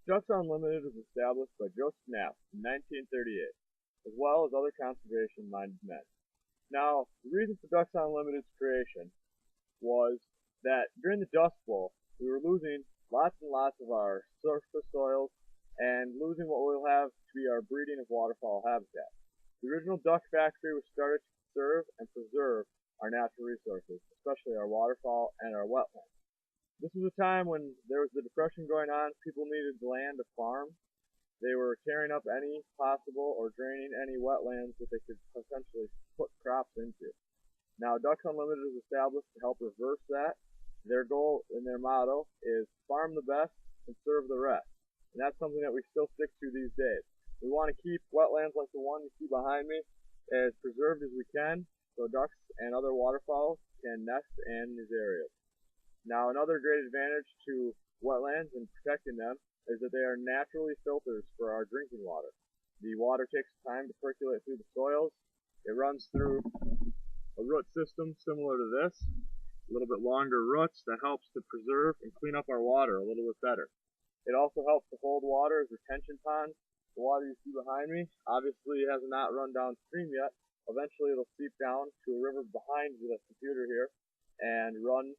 Ducks Unlimited was established by Joseph Knapp in 1938, as well as other conservation-minded men. Now, the reason for Ducks Unlimited's creation was that during the Dust Bowl, we were losing lots and lots of our surface soils and losing what we'll have to be our breeding of waterfowl habitat. The original duck factory was started to conserve and preserve our natural resources, especially our waterfowl and our wetlands. This was a time when there was the Depression going on. People needed land to farm. They were tearing up any possible or draining any wetlands that they could potentially put crops into. Now, Ducks Unlimited is established to help reverse that. Their goal and their motto is farm the best, conserve the rest. And that's something that we still stick to these days. We want to keep wetlands like the one you see behind me as preserved as we can so ducks and other waterfowl can nest in these areas. Now, another great advantage to wetlands and protecting them is that they are naturally filters for our drinking water. The water takes time to percolate through the soils. It runs through a root system similar to this, a little bit longer roots that helps to preserve and clean up our water a little bit better. It also helps to hold water as retention ponds. The water you see behind me obviously has not run downstream yet. Eventually it'll seep down to a river behind the computer here and run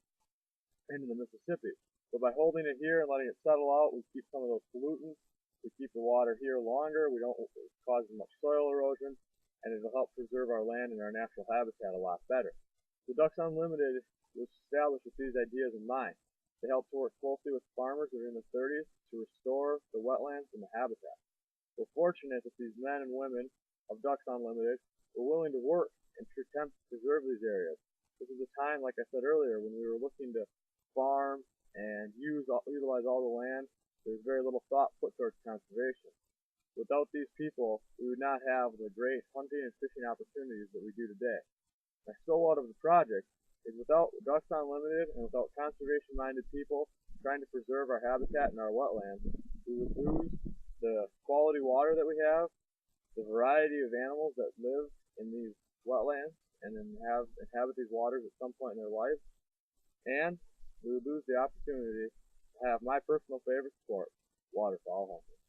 into the Mississippi. So by holding it here and letting it settle out, we keep some of those pollutants. We keep the water here longer. We don't cause as much soil erosion, and it'll help preserve our land and our natural habitat a lot better. The Ducks Unlimited was established with these ideas in mind. They helped to work closely with farmers that are in their 30s to restore the wetlands and the habitat. We're fortunate that these men and women of Ducks Unlimited were willing to work and to attempt to preserve these areas. This is a time, like I said earlier, when we were looking to farm and utilize all the land. There's very little thought put towards conservation. Without these people, we would not have the great hunting and fishing opportunities that we do today. My so what of the project is without Ducks Unlimited and without conservation-minded people trying to preserve our habitat and our wetlands, we would lose the quality water that we have, the variety of animals that live in these wetlands and inhabit these waters at some point in their life, and we would lose the opportunity to have my personal favorite sport, waterfowl hunting.